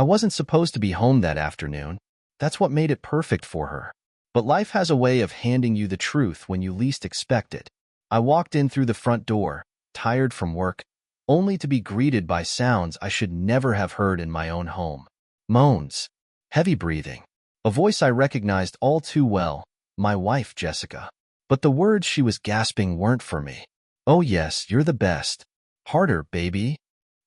I wasn't supposed to be home that afternoon. That's what made it perfect for her. But life has a way of handing you the truth when you least expect it. I walked in through the front door, tired from work, only to be greeted by sounds I should never have heard in my own home. Moans, heavy breathing, a voice I recognized all too well, my wife, Jessica. But the words she was gasping weren't for me. "Oh yes, you're the best. Harder, baby."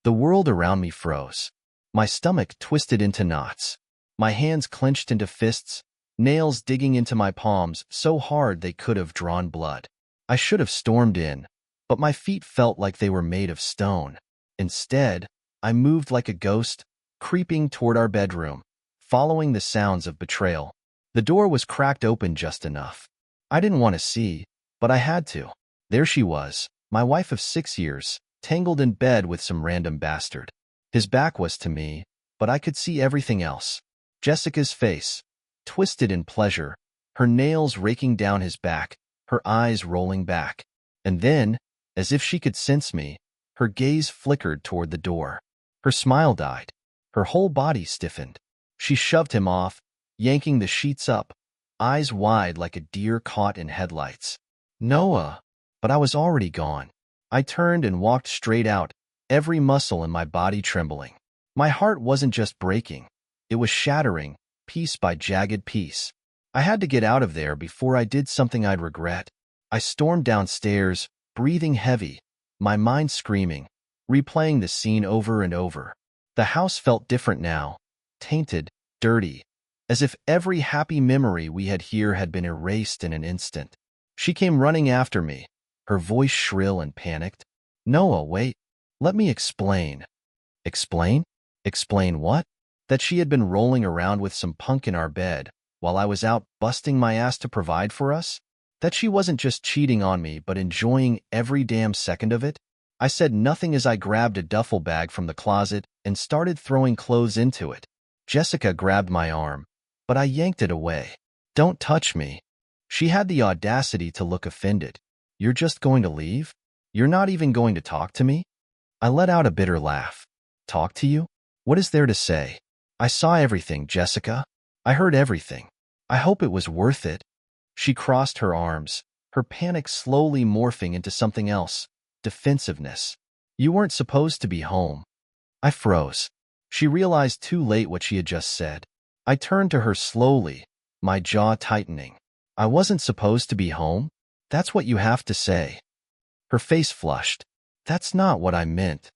The world around me froze. My stomach twisted into knots. My hands clenched into fists, nails digging into my palms so hard they could have drawn blood. I should have stormed in, but my feet felt like they were made of stone. Instead, I moved like a ghost, creeping toward our bedroom, following the sounds of betrayal. The door was cracked open just enough. I didn't want to see, but I had to. There she was, my wife of 6 years, tangled in bed with some random bastard. His back was to me, but I could see everything else. Jessica's face, twisted in pleasure, her nails raking down his back, her eyes rolling back. And then, as if she could sense me, her gaze flickered toward the door. Her smile died. Her whole body stiffened. She shoved him off, yanking the sheets up, eyes wide like a deer caught in headlights. "Noah." But I was already gone. I turned and walked straight out, every muscle in my body trembling. My heart wasn't just breaking. It was shattering, piece by jagged piece. I had to get out of there before I did something I'd regret. I stormed downstairs, breathing heavy, my mind screaming, replaying the scene over and over. The house felt different now, tainted, dirty, as if every happy memory we had here had been erased in an instant. She came running after me, her voice shrill and panicked. "Noah, wait. Let me explain." Explain? Explain what? That she had been rolling around with some punk in our bed while I was out busting my ass to provide for us? That she wasn't just cheating on me but enjoying every damn second of it? I said nothing as I grabbed a duffel bag from the closet and started throwing clothes into it. Jessica grabbed my arm, but I yanked it away. "Don't touch me." She had the audacity to look offended. "You're just going to leave? You're not even going to talk to me?" I let out a bitter laugh. "Talk to you? What is there to say? I saw everything, Jessica. I heard everything. I hope it was worth it." She crossed her arms, her panic slowly morphing into something else, defensiveness. "You weren't supposed to be home." I froze. She realized too late what she had just said. I turned to her slowly, my jaw tightening. "I wasn't supposed to be home? That's what you have to say." Her face flushed. "That's not what I meant."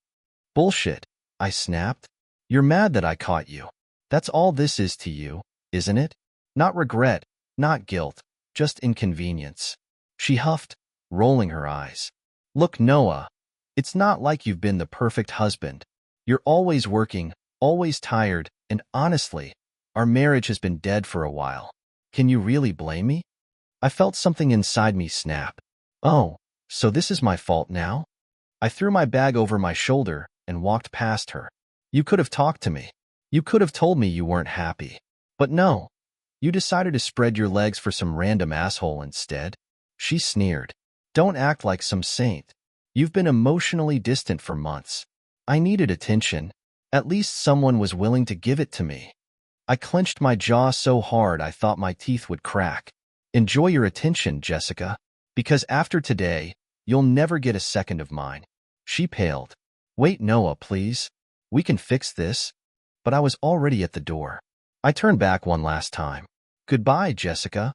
"Bullshit," I snapped. "You're mad that I caught you. That's all this is to you, isn't it? Not regret, not guilt, just inconvenience." She huffed, rolling her eyes. "Look, Noah, it's not like you've been the perfect husband. You're always working, always tired, and honestly, our marriage has been dead for a while. Can you really blame me?" I felt something inside me snap. "Oh, so this is my fault now?" I threw my bag over my shoulder and walked past her. "You could have talked to me. You could have told me you weren't happy. But no, you decided to spread your legs for some random asshole instead." She sneered. "Don't act like some saint. You've been emotionally distant for months. I needed attention. At least someone was willing to give it to me." I clenched my jaw so hard I thought my teeth would crack. "Enjoy your attention, Jessica, because after today, you'll never get a second of mine." She paled. "Wait, Noah, please. We can fix this." But I was already at the door. I turned back one last time. "Goodbye, Jessica."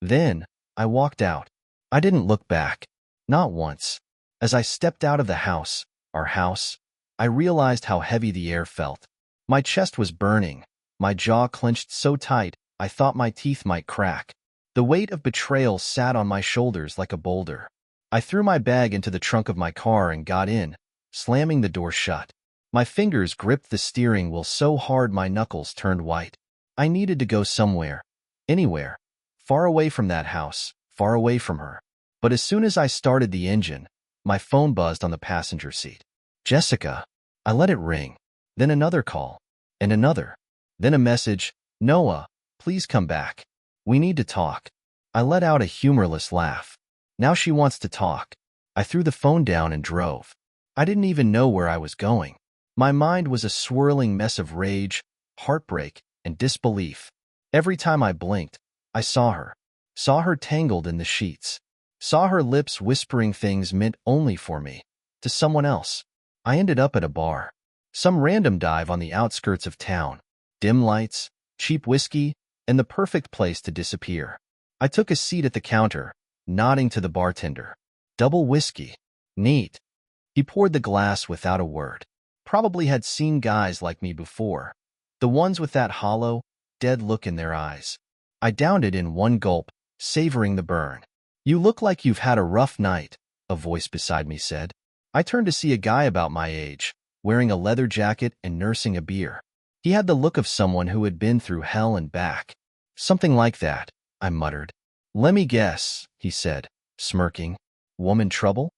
Then, I walked out. I didn't look back. Not once. As I stepped out of the house, our house, I realized how heavy the air felt. My chest was burning, my jaw clenched so tight I thought my teeth might crack. The weight of betrayal sat on my shoulders like a boulder. I threw my bag into the trunk of my car and got in, slamming the door shut. My fingers gripped the steering wheel so hard my knuckles turned white. I needed to go somewhere, anywhere, far away from that house, far away from her. But as soon as I started the engine, my phone buzzed on the passenger seat. "Jessica." I let it ring. Then another call. And another. Then a message. "Noah, please come back. We need to talk." I let out a humorless laugh. Now she wants to talk. I threw the phone down and drove. I didn't even know where I was going. My mind was a swirling mess of rage, heartbreak, and disbelief. Every time I blinked, I saw her tangled in the sheets, saw her lips whispering things meant only for me, to someone else. I ended up at a bar, some random dive on the outskirts of town, dim lights, cheap whiskey, and the perfect place to disappear. I took a seat at the counter, nodding to the bartender. Double whiskey. Neat. He poured the glass without a word. Probably had seen guys like me before, the ones with that hollow, dead look in their eyes. I downed it in one gulp, savoring the burn. You look like you've had a rough night, a voice beside me said. I turned to see a guy about my age, wearing a leather jacket and nursing a beer. He had the look of someone who had been through hell and back. Something like that, I muttered. Let me guess, he said, smirking. Woman trouble?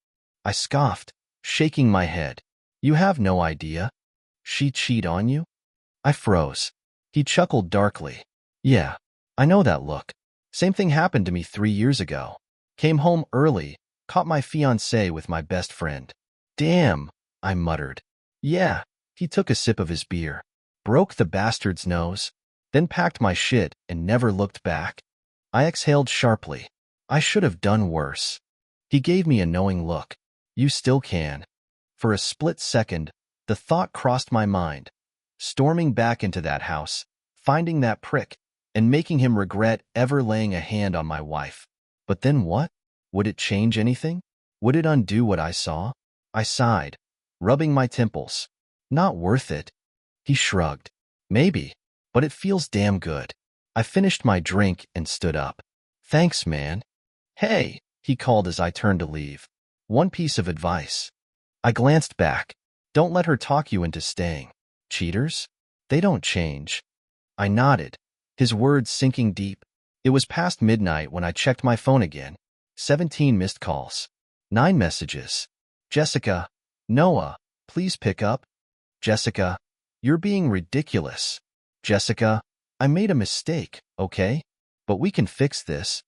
I scoffed, shaking my head. You have no idea. She cheat on you? I froze. He chuckled darkly. Yeah, I know that look. Same thing happened to me 3 years ago. Came home early, caught my fiancée with my best friend. Damn, I muttered. Yeah, he took a sip of his beer, broke the bastard's nose, then packed my shit and never looked back. I exhaled sharply. I should have done worse. He gave me a knowing look. You still can. For a split second, the thought crossed my mind. Storming back into that house, finding that prick, and making him regret ever laying a hand on my wife. But then what? Would it change anything? Would it undo what I saw? I sighed, rubbing my temples. Not worth it. He shrugged. Maybe, but it feels damn good. I finished my drink and stood up. Thanks, man. Hey, he called as I turned to leave. One piece of advice. I glanced back. Don't let her talk you into staying. Cheaters? They don't change. I nodded, his words sinking deep. It was past midnight when I checked my phone again. 17 missed calls. 9 messages. Jessica, Noah, please pick up. Jessica, you're being ridiculous. Jessica, I made a mistake, okay? But we can fix this.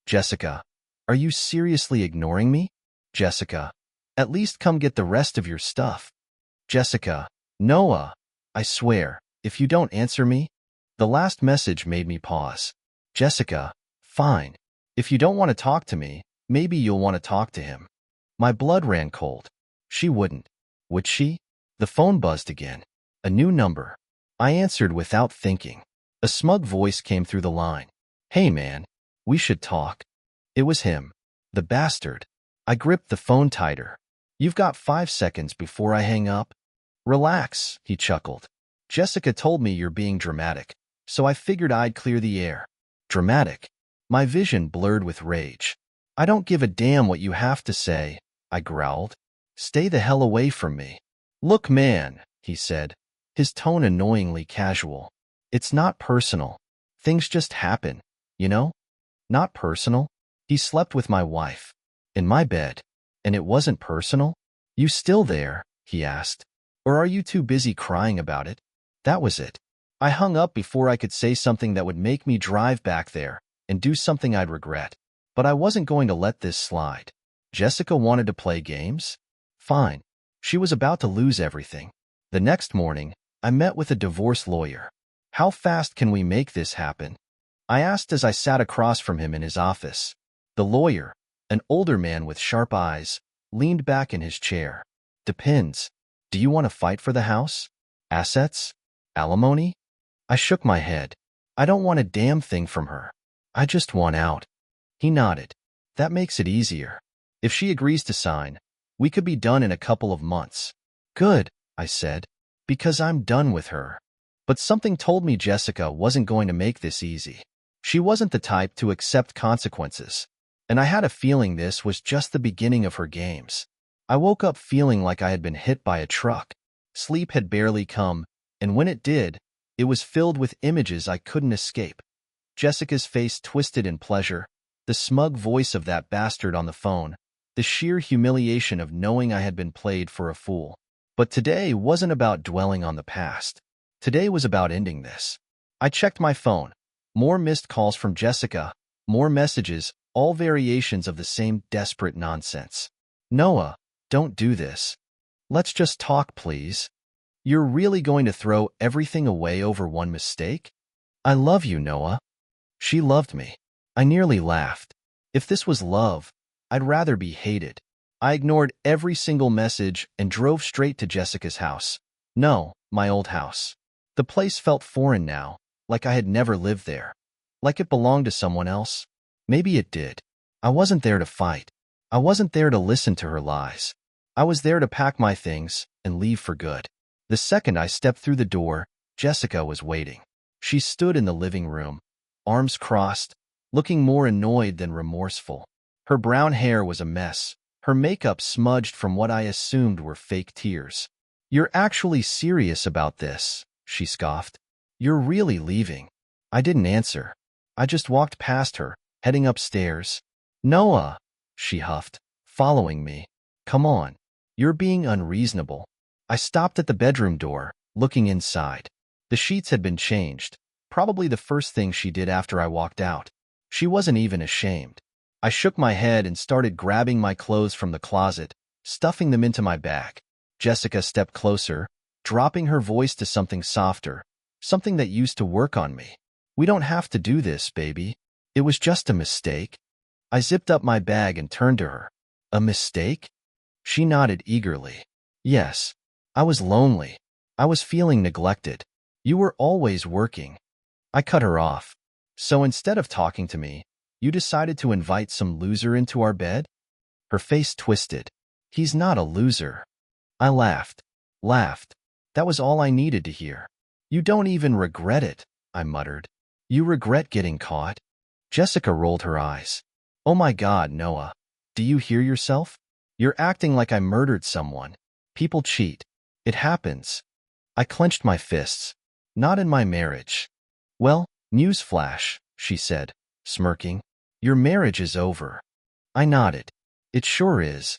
Jessica, are you seriously ignoring me? Jessica, at least come get the rest of your stuff. Jessica, Noah, I swear, if you don't answer me. The last message made me pause. Jessica, fine. If you don't want to talk to me, maybe you'll want to talk to him. My blood ran cold. She wouldn't. Would she? The phone buzzed again. A new number. I answered without thinking. A smug voice came through the line. Hey man, we should talk. It was him. The bastard. I gripped the phone tighter. You've got 5 seconds before I hang up. Relax, he chuckled. Jessica told me you're being dramatic, so I figured I'd clear the air. Dramatic. My vision blurred with rage. I don't give a damn what you have to say, I growled. Stay the hell away from me. Look, man, he said, his tone annoyingly casual. It's not personal. Things just happen, you know? Not personal. He slept with my wife. In my bed. And it wasn't personal? You still there? He asked. Or are you too busy crying about it? That was it. I hung up before I could say something that would make me drive back there and do something I'd regret. But I wasn't going to let this slide. Jessica wanted to play games? Fine. She was about to lose everything. The next morning, I met with a divorce lawyer. How fast can we make this happen? I asked as I sat across from him in his office. The lawyer, an older man with sharp eyes, leaned back in his chair. Depends. Do you want to fight for the house? Assets? Alimony? I shook my head. I don't want a damn thing from her. I just want out. He nodded. That makes it easier. If she agrees to sign, we could be done in a couple of months. Good, I said, because I'm done with her. But something told me Jessica wasn't going to make this easy. She wasn't the type to accept consequences, and I had a feeling this was just the beginning of her games. I woke up feeling like I had been hit by a truck. Sleep had barely come, and when it did, it was filled with images I couldn't escape. Jessica's face twisted in pleasure, the smug voice of that bastard on the phone, the sheer humiliation of knowing I had been played for a fool. But today wasn't about dwelling on the past. Today was about ending this. I checked my phone. More missed calls from Jessica, more messages, all variations of the same desperate nonsense. Noah, don't do this. Let's just talk, please. You're really going to throw everything away over one mistake? I love you, Noah. She loved me. I nearly laughed. If this was love, I'd rather be hated. I ignored every single message and drove straight to Jessica's house. No, my old house. The place felt foreign now, like I had never lived there. Like it belonged to someone else. Maybe it did. I wasn't there to fight. I wasn't there to listen to her lies. I was there to pack my things and leave for good. The second I stepped through the door, Jessica was waiting. She stood in the living room, arms crossed, looking more annoyed than remorseful. Her brown hair was a mess, her makeup smudged from what I assumed were fake tears. You're actually serious about this, she scoffed. You're really leaving. I didn't answer. I just walked past her, heading upstairs. Noah, she huffed, following me. Come on. You're being unreasonable. I stopped at the bedroom door, looking inside. The sheets had been changed, probably the first thing she did after I walked out. She wasn't even ashamed. I shook my head and started grabbing my clothes from the closet, stuffing them into my bag. Jessica stepped closer, dropping her voice to something softer, something that used to work on me. We don't have to do this, baby. It was just a mistake. I zipped up my bag and turned to her. A mistake? She nodded eagerly. Yes. I was lonely. I was feeling neglected. You were always working. I cut her off. So instead of talking to me, you decided to invite some loser into our bed? Her face twisted. He's not a loser. I laughed. That was all I needed to hear. You don't even regret it, I muttered. You regret getting caught? Jessica rolled her eyes. Oh my God, Noah. Do you hear yourself? You're acting like I murdered someone. People cheat. It happens. I clenched my fists. Not in my marriage. Well, newsflash, she said, smirking. Your marriage is over. I nodded. It sure is.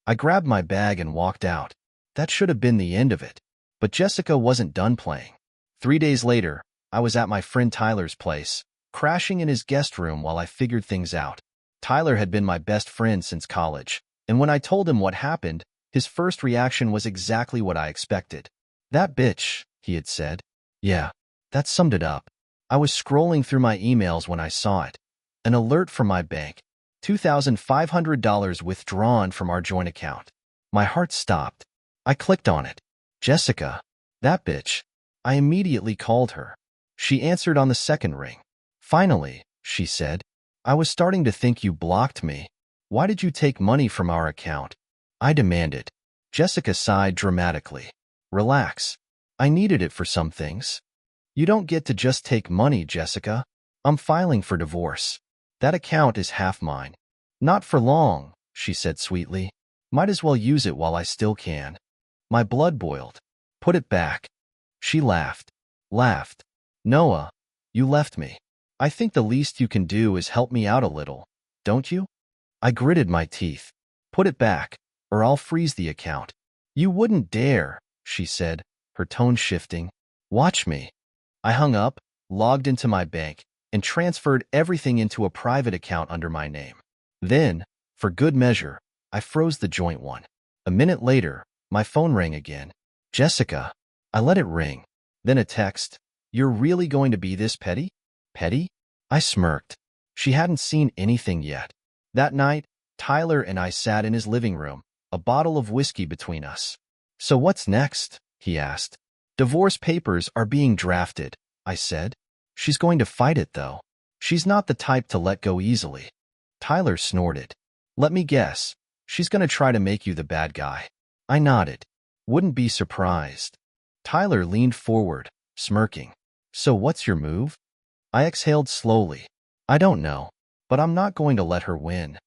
I grabbed my bag and walked out. That should have been the end of it. But Jessica wasn't done playing. 3 days later, I was at my friend Tyler's place, crashing in his guest room while I figured things out. Tyler had been my best friend since college, and when I told him what happened, his first reaction was exactly what I expected. That bitch, he had said. Yeah, that summed it up. I was scrolling through my emails when I saw it. An alert from my bank. $2,500 withdrawn from our joint account. My heart stopped. I clicked on it. Jessica. That bitch. I immediately called her. She answered on the second ring. Finally, she said. I was starting to think you blocked me. Why did you take money from our account? I demanded. Jessica sighed dramatically. Relax. I needed it for some things. You don't get to just take money, Jessica. I'm filing for divorce. That account is half mine. Not for long, she said sweetly. Might as well use it while I still can. My blood boiled. Put it back. She laughed. Noah, you left me. I think the least you can do is help me out a little, don't you? I gritted my teeth. Put it back, or I'll freeze the account. You wouldn't dare, she said, her tone shifting. Watch me. I hung up, logged into my bank, and transferred everything into a private account under my name. Then, for good measure, I froze the joint one. A minute later, my phone rang again. Jessica. I let it ring. Then a text. You're really going to be this petty? Petty? I smirked. She hadn't seen anything yet. That night, Tyler and I sat in his living room, a bottle of whiskey between us. So what's next? He asked. Divorce papers are being drafted, I said. She's going to fight it, though. She's not the type to let go easily. Tyler snorted. Let me guess. She's going to try to make you the bad guy. I nodded. Wouldn't be surprised. Tyler leaned forward, smirking. So what's your move? I exhaled slowly. I don't know, but I'm not going to let her win.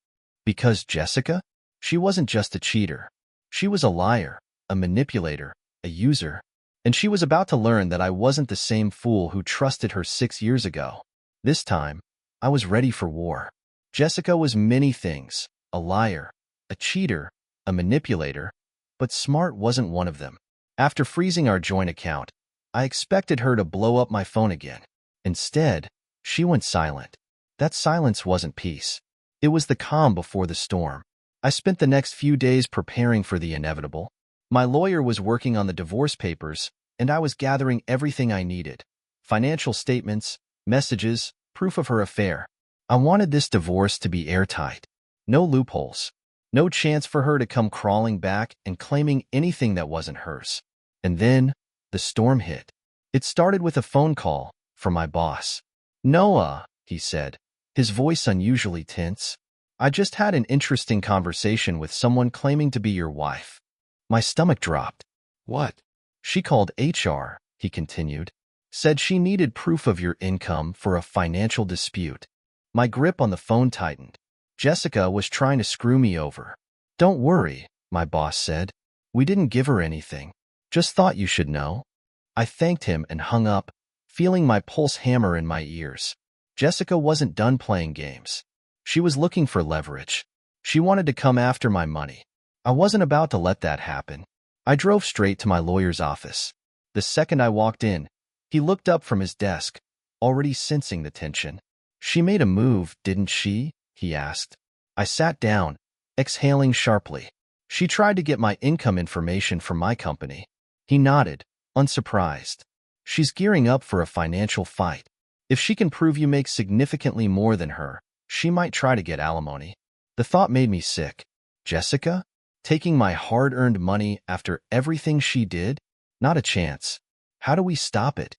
Because Jessica? She wasn't just a cheater. She was a liar, a manipulator, a user. And she was about to learn that I wasn't the same fool who trusted her 6 years ago. This time, I was ready for war. Jessica was many things, a liar, a cheater, a manipulator, but smart wasn't one of them. After freezing our joint account, I expected her to blow up my phone again. Instead, she went silent. That silence wasn't peace. It was the calm before the storm. I spent the next few days preparing for the inevitable. My lawyer was working on the divorce papers, and I was gathering everything I needed. Financial statements, messages, proof of her affair. I wanted this divorce to be airtight. No loopholes. No chance for her to come crawling back and claiming anything that wasn't hers. And then, the storm hit. It started with a phone call from my boss. "Noah," he said, his voice unusually tense. "I just had an interesting conversation with someone claiming to be your wife." My stomach dropped. "What?" "She called HR," he continued. "Said she needed proof of your income for a financial dispute." My grip on the phone tightened. Jessica was trying to screw me over. "Don't worry," my boss said. "We didn't give her anything. Just thought you should know." I thanked him and hung up, feeling my pulse hammer in my ears. Jessica wasn't done playing games. She was looking for leverage. She wanted to come after my money. I wasn't about to let that happen. I drove straight to my lawyer's office. The second I walked in, he looked up from his desk, already sensing the tension. "She made a move, didn't she?" he asked. I sat down, exhaling sharply. "She tried to get my income information from my company." He nodded, unsurprised. "She's gearing up for a financial fight. If she can prove you make significantly more than her, she might try to get alimony." The thought made me sick. Jessica? Taking my hard-earned money after everything she did? Not a chance. "How do we stop it?"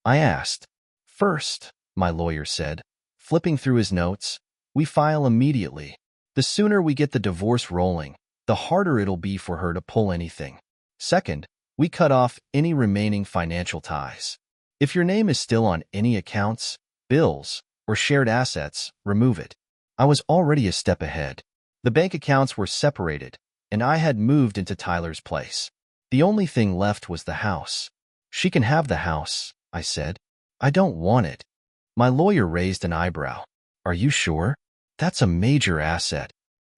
I asked. "First," my lawyer said, flipping through his notes, "we file immediately. The sooner we get the divorce rolling, the harder it'll be for her to pull anything. Second, we cut off any remaining financial ties. If your name is still on any accounts, bills, or shared assets, remove it." I was already a step ahead. The bank accounts were separated, and I had moved into Tyler's place. The only thing left was the house. "She can have the house," I said. "I don't want it." My lawyer raised an eyebrow. "Are you sure? That's a major asset."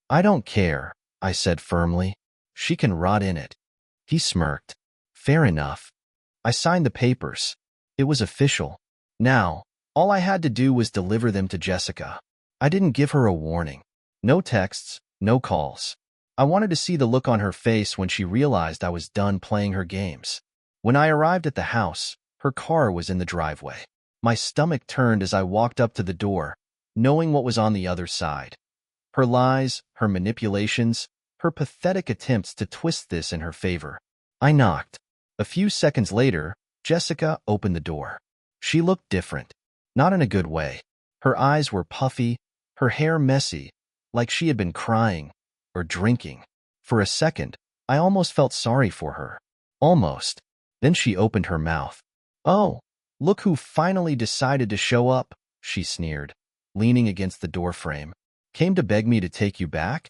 "I don't care," I said firmly. "She can rot in it." He smirked. "Fair enough." I signed the papers. It was official. Now, all I had to do was deliver them to Jessica. I didn't give her a warning. No texts, no calls. I wanted to see the look on her face when she realized I was done playing her games. When I arrived at the house, her car was in the driveway. My stomach turned as I walked up to the door, knowing what was on the other side. Her lies, her manipulations, her pathetic attempts to twist this in her favor. I knocked. A few seconds later, Jessica opened the door. She looked different, not in a good way. Her eyes were puffy, her hair messy, like she had been crying or drinking. For a second, I almost felt sorry for her. Almost. Then she opened her mouth. "Oh, look who finally decided to show up," she sneered, leaning against the doorframe. "Came to beg me to take you back?"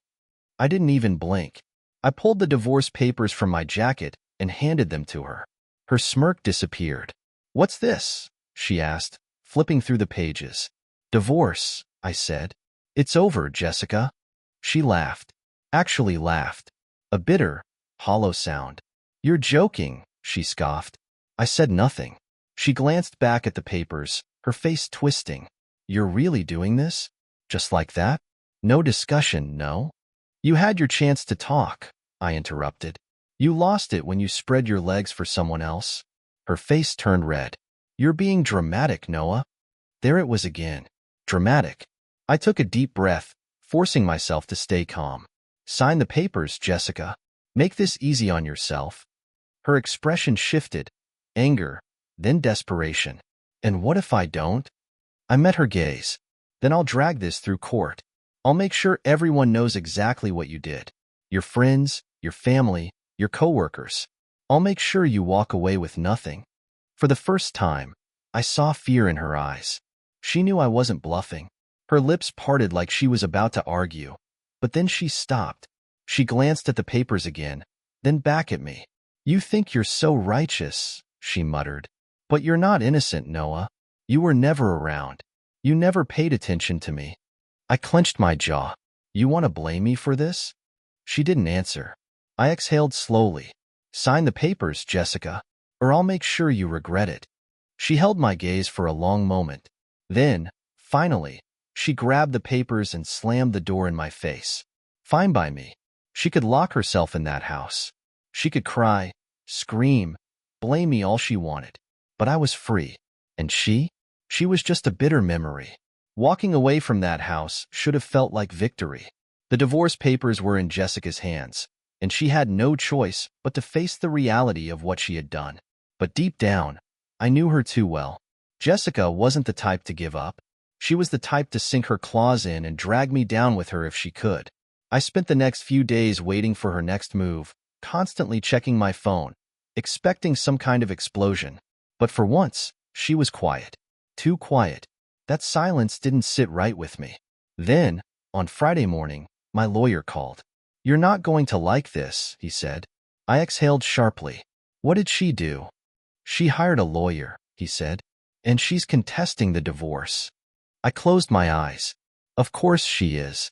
I didn't even blink. I pulled the divorce papers from my jacket and handed them to her. Her smirk disappeared. "What's this?" she asked, flipping through the pages. "Divorce," I said. "It's over, Jessica." She laughed. Actually laughed. A bitter, hollow sound. "You're joking," she scoffed. I said nothing. She glanced back at the papers, her face twisting. "You're really doing this? Just like that? No discussion, no?" "You had your chance to talk," I interrupted. "You lost it when you spread your legs for someone else." Her face turned red. "You're being dramatic, Noah." There it was again. Dramatic. I took a deep breath, forcing myself to stay calm. "Sign the papers, Jessica. Make this easy on yourself." Her expression shifted. Anger, then desperation. "And what if I don't?" I met her gaze. "Then I'll drag this through court. I'll make sure everyone knows exactly what you did. Your friends, your family, your coworkers. I'll make sure you walk away with nothing." For the first time, I saw fear in her eyes. She knew I wasn't bluffing. Her lips parted like she was about to argue, but then she stopped. She glanced at the papers again, then back at me. "You think you're so righteous," she muttered. "But you're not innocent, Noah. You were never around. You never paid attention to me." I clenched my jaw. "You want to blame me for this?" She didn't answer. I exhaled slowly. "Sign the papers, Jessica, or I'll make sure you regret it." She held my gaze for a long moment. Then, finally, she grabbed the papers and slammed the door in my face. Fine by me. She could lock herself in that house. She could cry, scream, blame me all she wanted. But I was free. And she was just a bitter memory. Walking away from that house should have felt like victory. The divorce papers were in Jessica's hands, and she had no choice but to face the reality of what she had done. But deep down, I knew her too well. Jessica wasn't the type to give up. She was the type to sink her claws in and drag me down with her if she could. I spent the next few days waiting for her next move, constantly checking my phone, expecting some kind of explosion. But for once, she was quiet. Too quiet. That silence didn't sit right with me. Then, on Friday morning, my lawyer called. "You're not going to like this," he said. I exhaled sharply. What did she do? "She hired a lawyer," he said, "and she's contesting the divorce." I closed my eyes. Of course she is.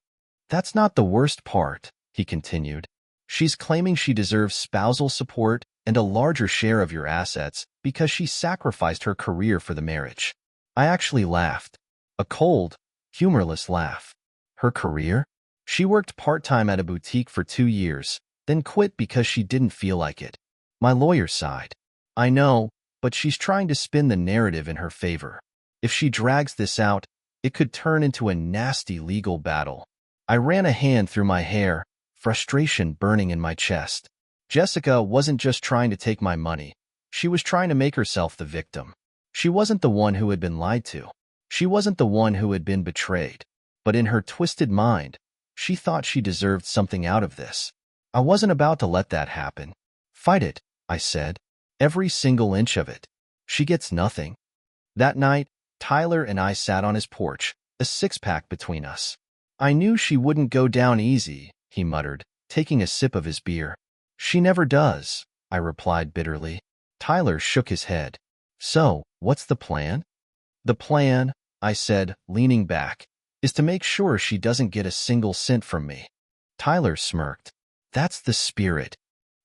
That's not the worst part, he continued. She's claiming she deserves spousal support and a larger share of your assets because she sacrificed her career for the marriage. I actually laughed. A cold, humorless laugh. Her career? She worked part-time at a boutique for 2 years, then quit because she didn't feel like it. My lawyer sighed. I know, but she's trying to spin the narrative in her favor. If she drags this out, it could turn into a nasty legal battle. I ran a hand through my hair, frustration burning in my chest. Jessica wasn't just trying to take my money. She was trying to make herself the victim. She wasn't the one who had been lied to. She wasn't the one who had been betrayed. But in her twisted mind, she thought she deserved something out of this. I wasn't about to let that happen. Fight it, I said. Every single inch of it. She gets nothing. That night, Tyler and I sat on his porch, a six-pack between us. I knew she wouldn't go down easy, he muttered, taking a sip of his beer. She never does, I replied bitterly. Tyler shook his head. So, what's the plan? The plan, I said, leaning back, is to make sure she doesn't get a single cent from me. Tyler smirked. That's the spirit.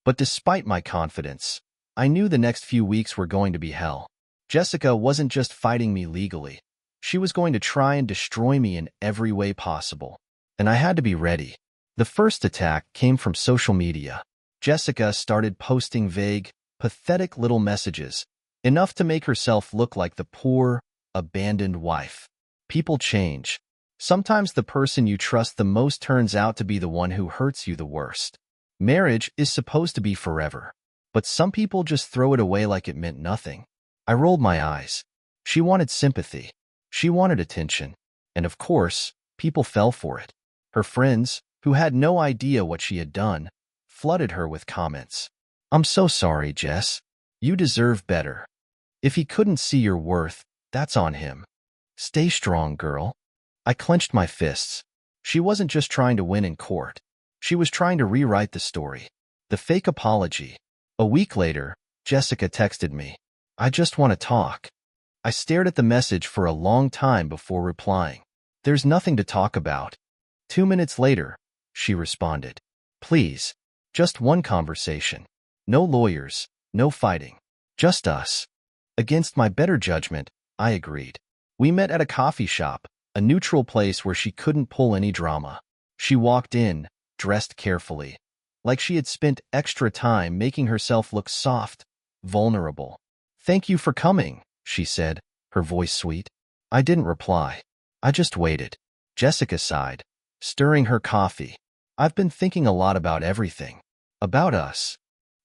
But despite my confidence, I knew the next few weeks were going to be hell. Jessica wasn't just fighting me legally. She was going to try and destroy me in every way possible. And I had to be ready. The first attack came from social media. Jessica started posting vague, pathetic little messages, enough to make herself look like the poor, abandoned wife. People change. Sometimes the person you trust the most turns out to be the one who hurts you the worst. Marriage is supposed to be forever, but some people just throw it away like it meant nothing. I rolled my eyes. She wanted sympathy. She wanted attention. And of course, people fell for it. Her friends, who had no idea what she had done, flooded her with comments. I'm so sorry, Jess. You deserve better. If he couldn't see your worth, that's on him. Stay strong, girl. I clenched my fists. She wasn't just trying to win in court. She was trying to rewrite the story. The fake apology. A week later, Jessica texted me. I just want to talk. I stared at the message for a long time before replying. There's nothing to talk about. 2 minutes later, she responded. Please, just one conversation. No lawyers, no fighting. Just us. Against my better judgment, I agreed. We met at a coffee shop, a neutral place where she couldn't pull any drama. She walked in, dressed carefully, like she had spent extra time making herself look soft, vulnerable. Thank you for coming, she said, her voice sweet. I didn't reply. I just waited. Jessica sighed, stirring her coffee. I've been thinking a lot about everything. About us.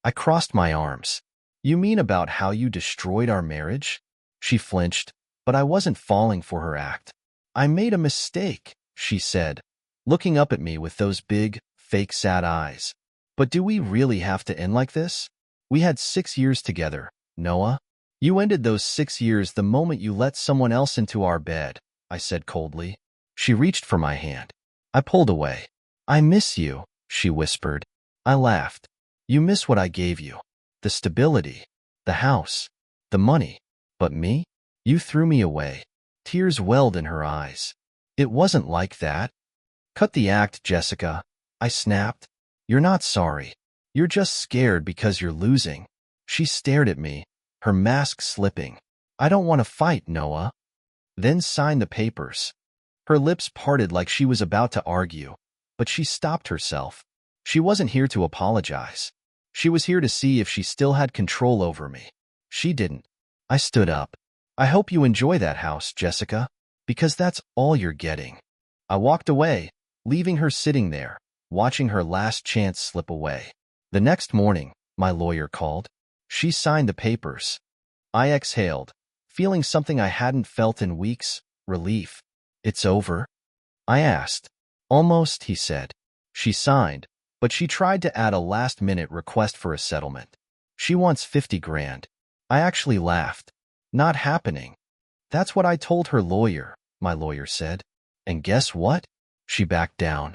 I crossed my arms. You mean about how you destroyed our marriage? She flinched, but I wasn't falling for her act. I made a mistake, she said, looking up at me with those big, fake sad eyes. But do we really have to end like this? We had 6 years together, Noah. You ended those 6 years the moment you let someone else into our bed, I said coldly. She reached for my hand. I pulled away. I miss you, she whispered. I laughed. You miss what I gave you. The stability, the house, the money. But me? You threw me away. Tears welled in her eyes. It wasn't like that. Cut the act, Jessica, I snapped. You're not sorry. You're just scared because you're losing. She stared at me, her mask slipping. I don't want to fight, Noah. Then sign the papers. Her lips parted like she was about to argue, but she stopped herself. She wasn't here to apologize. She was here to see if she still had control over me. She didn't. I stood up. I hope you enjoy that house, Jessica, because that's all you're getting. I walked away, leaving her sitting there, watching her last chance slip away. The next morning, my lawyer called. She signed the papers. I exhaled, feeling something I hadn't felt in weeks, relief. It's over? I asked. Almost, he said. She signed, but she tried to add a last-minute request for a settlement. She wants 50 grand. I actually laughed. Not happening. That's what I told her lawyer, my lawyer said. And guess what? She backed down.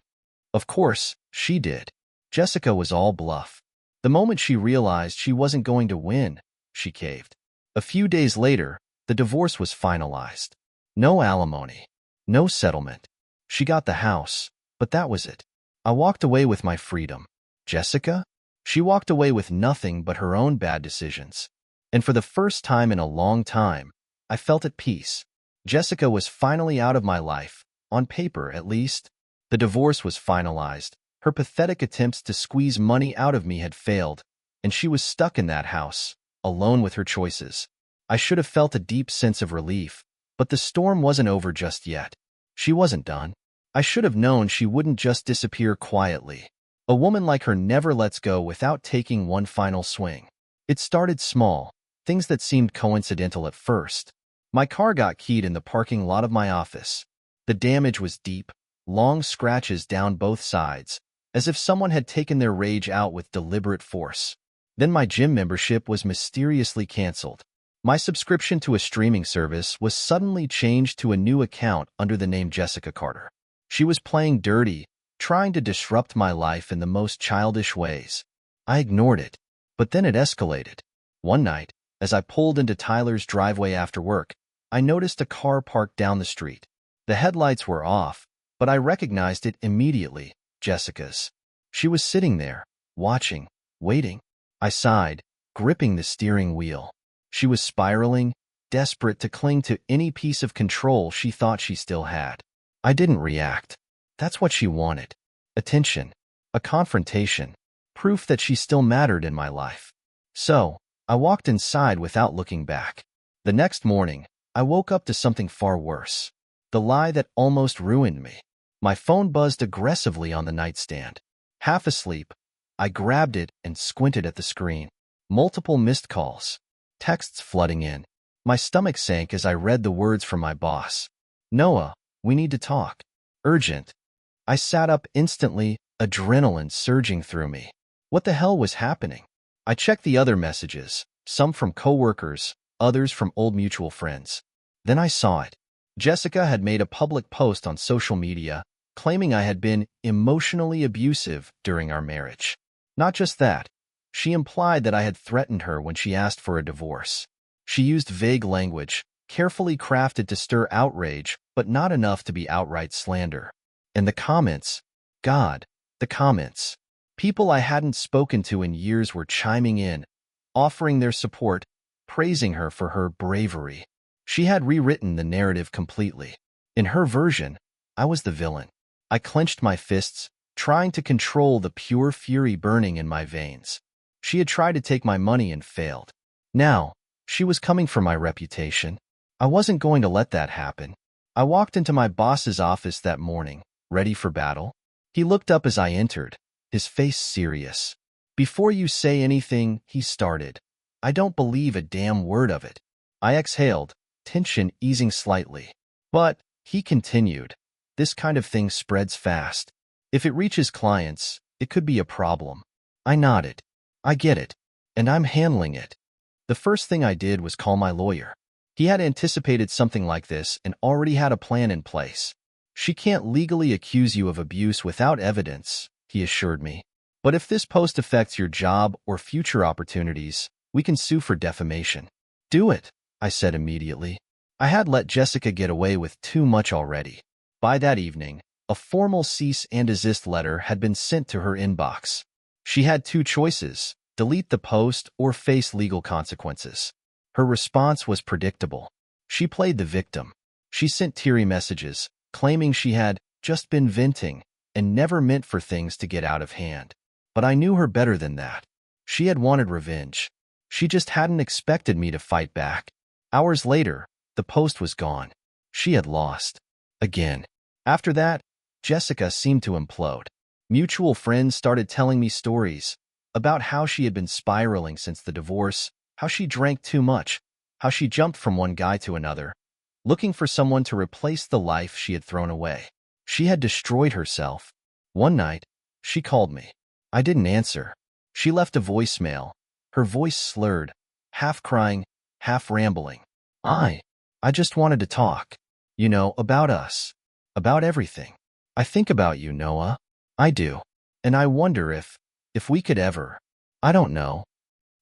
Of course, she did. Jessica was all bluff. The moment she realized she wasn't going to win, she caved. A few days later, the divorce was finalized. No alimony. No settlement. She got the house, but that was it. I walked away with my freedom. Jessica? She walked away with nothing but her own bad decisions. And for the first time in a long time, I felt at peace. Jessica was finally out of my life, on paper at least. The divorce was finalized. Her pathetic attempts to squeeze money out of me had failed, and she was stuck in that house, alone with her choices. I should have felt a deep sense of relief, but the storm wasn't over just yet. She wasn't done. I should have known she wouldn't just disappear quietly. A woman like her never lets go without taking one final swing. It started small, things that seemed coincidental at first. My car got keyed in the parking lot of my office. The damage was deep, long scratches down both sides, as if someone had taken their rage out with deliberate force. Then my gym membership was mysteriously canceled. My subscription to a streaming service was suddenly changed to a new account under the name Jessica Carter. She was playing dirty, trying to disrupt my life in the most childish ways. I ignored it, but then it escalated. One night, as I pulled into Tyler's driveway after work, I noticed a car parked down the street. The headlights were off, but I recognized it immediately, Jessica's. She was sitting there, watching, waiting. I sighed, gripping the steering wheel. She was spiraling, desperate to cling to any piece of control she thought she still had. I didn't react. That's what she wanted. Attention. A confrontation. Proof that she still mattered in my life. So, I walked inside without looking back. The next morning, I woke up to something far worse. The lie that almost ruined me. My phone buzzed aggressively on the nightstand. Half asleep, I grabbed it and squinted at the screen. Multiple missed calls. Texts flooding in. My stomach sank as I read the words from my boss. Noah, we need to talk. Urgent. I sat up instantly, adrenaline surging through me. What the hell was happening? I checked the other messages, some from coworkers, others from old mutual friends. Then I saw it. Jessica had made a public post on social media, claiming I had been emotionally abusive during our marriage. Not just that, she implied that I had threatened her when she asked for a divorce. She used vague language, carefully crafted to stir outrage, but not enough to be outright slander. And the comments, God, the comments. People I hadn't spoken to in years were chiming in, offering their support, praising her for her bravery. She had rewritten the narrative completely. In her version, I was the villain. I clenched my fists, trying to control the pure fury burning in my veins. She had tried to take my money and failed. Now, she was coming for my reputation. I wasn't going to let that happen. I walked into my boss's office that morning, ready for battle. He looked up as I entered, his face serious. Before you say anything, he started. I don't believe a damn word of it. I exhaled, tension easing slightly. But, he continued, this kind of thing spreads fast. If it reaches clients, it could be a problem. I nodded. I get it. And I'm handling it. The first thing I did was call my lawyer. He had anticipated something like this and already had a plan in place. She can't legally accuse you of abuse without evidence, he assured me. But if this post affects your job or future opportunities, we can sue for defamation. Do it, I said immediately. I had let Jessica get away with too much already. By that evening, a formal cease and desist letter had been sent to her inbox. She had two choices, delete the post or face legal consequences. Her response was predictable. She played the victim. She sent teary messages, claiming she had just been venting and never meant for things to get out of hand. But I knew her better than that. She had wanted revenge. She just hadn't expected me to fight back. Hours later, the post was gone. She had lost. Again. After that, Jessica seemed to implode. Mutual friends started telling me stories about how she had been spiraling since the divorce, how she drank too much, how she jumped from one guy to another, looking for someone to replace the life she had thrown away. She had destroyed herself. One night, she called me. I didn't answer. She left a voicemail, her voice slurred, half crying, half rambling. I just wanted to talk. You know, about us. About everything. I think about you, Noah. I do. And I wonder if we could ever. I don't know.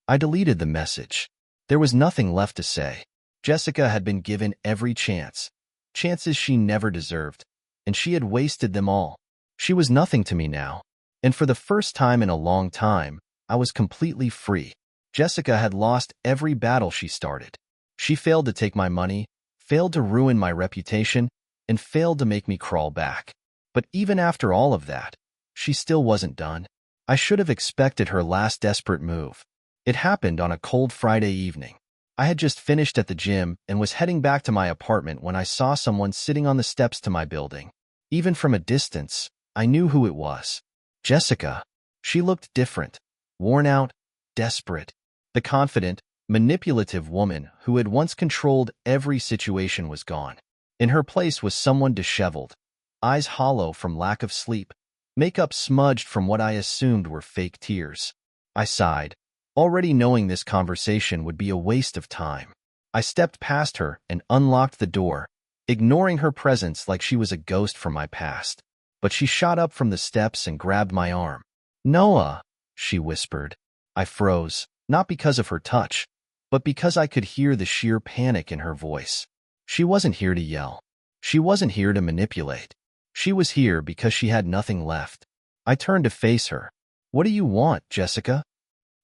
I deleted the message. There was nothing left to say. Jessica had been given every chance. Chances she never deserved. And she had wasted them all. She was nothing to me now. And for the first time in a long time, I was completely free. Jessica had lost every battle she started. She failed to take my money, failed to ruin my reputation, and failed to make me crawl back. But even after all of that, she still wasn't done. I should have expected her last desperate move. It happened on a cold Friday evening. I had just finished at the gym and was heading back to my apartment when I saw someone sitting on the steps to my building. Even from a distance, I knew who it was. Jessica. She looked different, worn out, desperate. The confident, manipulative woman who had once controlled every situation was gone. In her place was someone disheveled, eyes hollow from lack of sleep, makeup smudged from what I assumed were fake tears. I sighed, already knowing this conversation would be a waste of time. I stepped past her and unlocked the door, ignoring her presence like she was a ghost from my past. But she shot up from the steps and grabbed my arm. "Noah," she whispered. I froze, not because of her touch, but because I could hear the sheer panic in her voice. She wasn't here to yell. She wasn't here to manipulate. She was here because she had nothing left. I turned to face her. "What do you want, Jessica?"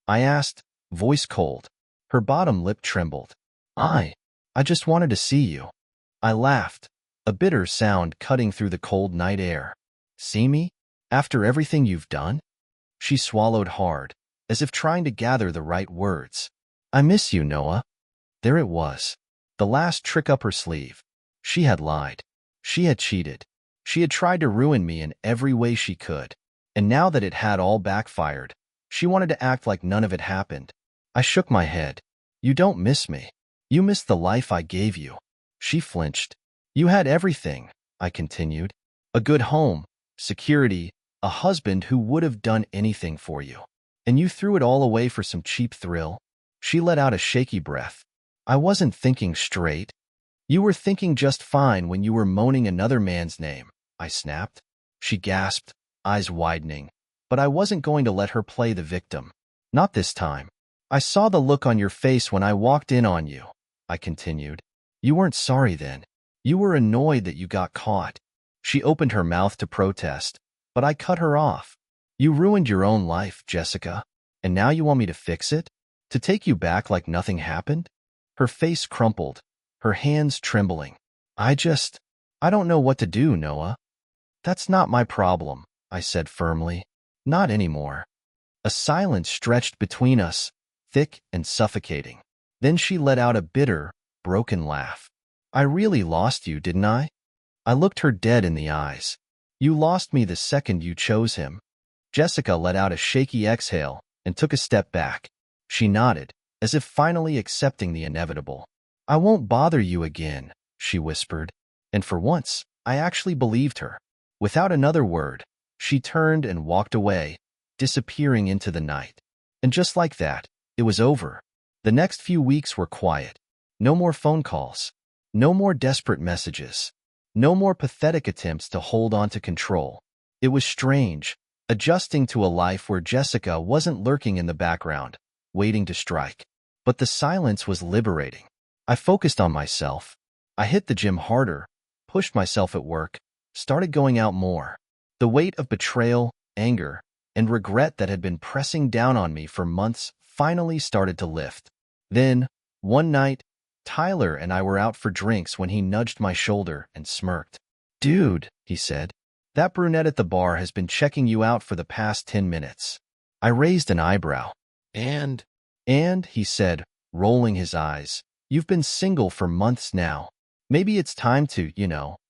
I asked, voice cold. Her bottom lip trembled. I just wanted to see you." I laughed, a bitter sound cutting through the cold night air. "See me? After everything you've done?" She swallowed hard, as if trying to gather the right words. "I miss you, Noah." There it was. The last trick up her sleeve. She had lied. She had cheated. She had tried to ruin me in every way she could. And now that it had all backfired, she wanted to act like none of it happened. I shook my head. "You don't miss me. You miss the life I gave you." She flinched. "You had everything," I continued. "A good home, security, a husband who would have done anything for you. And you threw it all away for some cheap thrill." She let out a shaky breath. "I wasn't thinking straight." "You were thinking just fine when you were moaning another man's name," I snapped. She gasped, eyes widening. But I wasn't going to let her play the victim. "Not this time. I saw the look on your face when I walked in on you," I continued. "You weren't sorry then. You were annoyed that you got caught." She opened her mouth to protest, but I cut her off. "You ruined your own life, Jessica, and now you want me to fix it? To take you back like nothing happened?" Her face crumpled, her hands trembling. I don't know what to do, Noah." "That's not my problem," I said firmly. "Not anymore." A silence stretched between us, thick and suffocating. Then she let out a bitter, broken laugh. "I really lost you, didn't I?" I looked her dead in the eyes. "You lost me the second you chose him." Jessica let out a shaky exhale and took a step back. She nodded, as if finally accepting the inevitable. "I won't bother you again," she whispered. And for once, I actually believed her. Without another word, she turned and walked away, disappearing into the night. And just like that, it was over. The next few weeks were quiet. No more phone calls. No more desperate messages. No more pathetic attempts to hold on to control. It was strange, adjusting to a life where Jessica wasn't lurking in the background, waiting to strike. But the silence was liberating. I focused on myself. I hit the gym harder, pushed myself at work, started going out more. The weight of betrayal, anger, and regret that had been pressing down on me for months finally started to lift. Then, one night, Tyler and I were out for drinks when he nudged my shoulder and smirked. "Dude," he said, "that brunette at the bar has been checking you out for the past 10 minutes. I raised an eyebrow. And, and, he said, rolling his eyes, you've been single for months now. Maybe it's time to,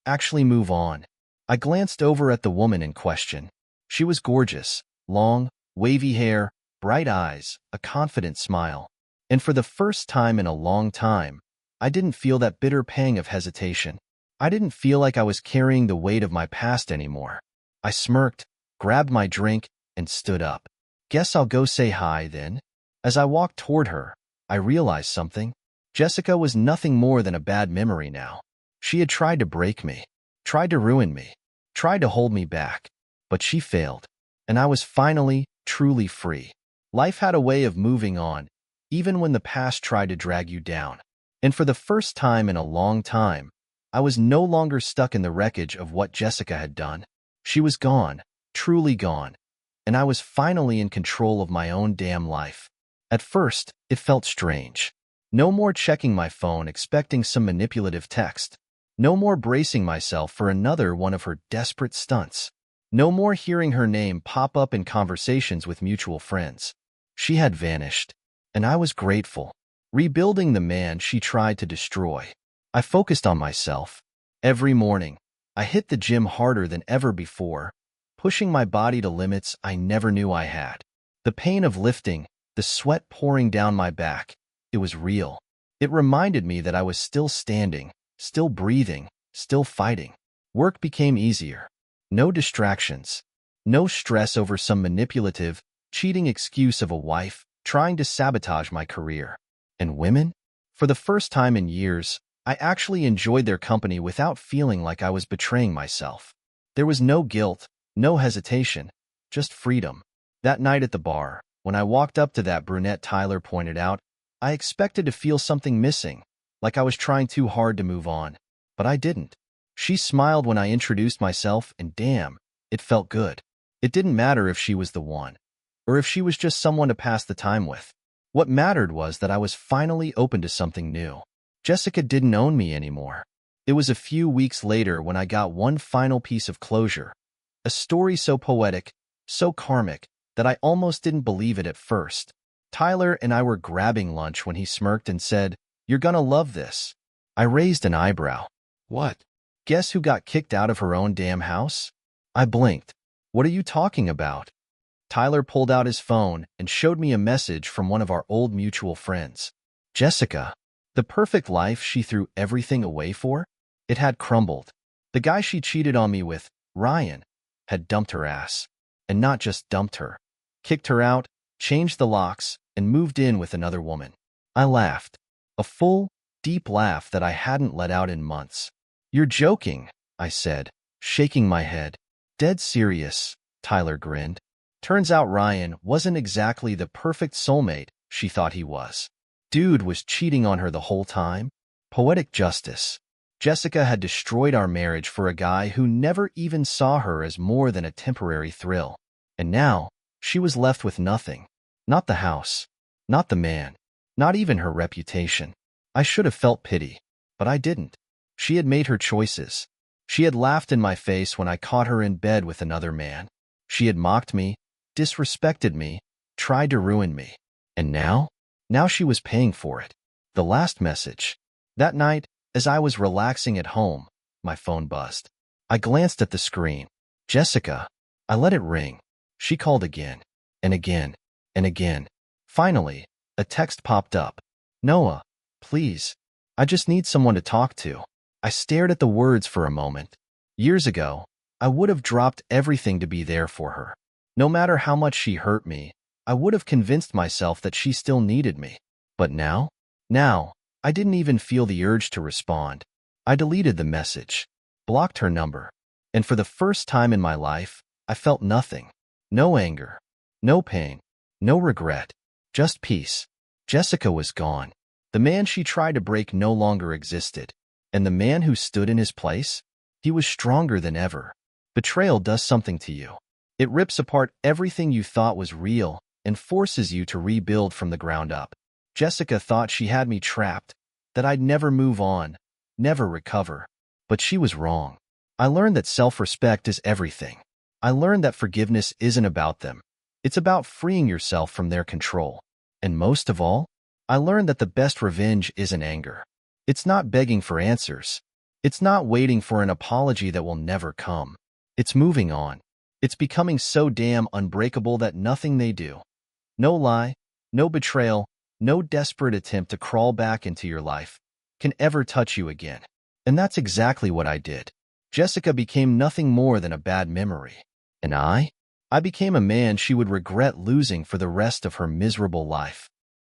actually move on. I glanced over at the woman in question. She was gorgeous, long, wavy hair, bright eyes, a confident smile. And for the first time in a long time, I didn't feel that bitter pang of hesitation. I didn't feel like I was carrying the weight of my past anymore. I smirked, grabbed my drink, and stood up. Guess I'll go say hi then. As I walked toward her, I realized something. Jessica was nothing more than a bad memory now. She had tried to break me, tried to ruin me, tried to hold me back. But she failed, and I was finally, truly free. Life had a way of moving on, even when the past tried to drag you down. And for the first time in a long time, I was no longer stuck in the wreckage of what Jessica had done. She was gone, truly gone, and I was finally in control of my own damn life. At first, it felt strange. No more checking my phone expecting some manipulative text. No more bracing myself for another one of her desperate stunts. No more hearing her name pop up in conversations with mutual friends. She had vanished, and I was grateful, rebuilding the man she tried to destroy. I focused on myself. Every morning, I hit the gym harder than ever before, pushing my body to limits I never knew I had. The pain of lifting, the sweat pouring down my back, it was real. It reminded me that I was still standing, still breathing, still fighting. Work became easier. No distractions. No stress over some manipulative, cheating excuse of a wife trying to sabotage my career. And women? For the first time in years, I actually enjoyed their company without feeling like I was betraying myself. There was no guilt, no hesitation, just freedom. That night at the bar, when I walked up to that brunette Tyler pointed out, I expected to feel something missing, like I was trying too hard to move on. But I didn't. She smiled when I introduced myself, and damn, it felt good. It didn't matter if she was the one, or if she was just someone to pass the time with. What mattered was that I was finally open to something new. Jessica didn't own me anymore. It was a few weeks later when I got one final piece of closure. A story so poetic, so karmic, that I almost didn't believe it at first. Tyler and I were grabbing lunch when he smirked and said, "You're gonna love this." I raised an eyebrow. What? Guess who got kicked out of her own damn house? I blinked. What are you talking about? Tyler pulled out his phone and showed me a message from one of our old mutual friends. Jessica, the perfect life she threw everything away for? It had crumbled. The guy she cheated on me with, Ryan, had dumped her ass. And not just dumped her. Kicked her out, changed the locks, and moved in with another woman. I laughed. A full, deep laugh that I hadn't let out in months. You're joking, I said, shaking my head. Dead serious, Tyler grinned. Turns out Ryan wasn't exactly the perfect soulmate she thought he was. Dude was cheating on her the whole time. Poetic justice. Jessica had destroyed our marriage for a guy who never even saw her as more than a temporary thrill. And now, she was left with nothing. Not the house. Not the man. Not even her reputation. I should have felt pity, but I didn't. She had made her choices. She had laughed in my face when I caught her in bed with another man. She had mocked me, disrespected me, tried to ruin me. And now? Now she was paying for it. The last message. That night, as I was relaxing at home, my phone buzzed. I glanced at the screen. Jessica. I let it ring. She called again, and again, and again. Finally, a text popped up. Noah, please. I just need someone to talk to. I stared at the words for a moment. Years ago, I would have dropped everything to be there for her. No matter how much she hurt me, I would have convinced myself that she still needed me. But now, I didn't even feel the urge to respond. I deleted the message, blocked her number, and for the first time in my life, I felt nothing. No anger, no pain, no regret, just peace. Jessica was gone. The man she tried to break no longer existed. And the man who stood in his place? He was stronger than ever. Betrayal does something to you. It rips apart everything you thought was real and forces you to rebuild from the ground up. Jessica thought she had me trapped, that I'd never move on, never recover. But she was wrong. I learned that self-respect is everything. I learned that forgiveness isn't about them. It's about freeing yourself from their control. And most of all, I learned that the best revenge isn't anger. It's not begging for answers. It's not waiting for an apology that will never come. It's moving on. It's becoming so damn unbreakable that nothing they do, no lie, no betrayal, no desperate attempt to crawl back into your life, can ever touch you again. And that's exactly what I did. Jessica became nothing more than a bad memory. And I became a man she would regret losing for the rest of her miserable life.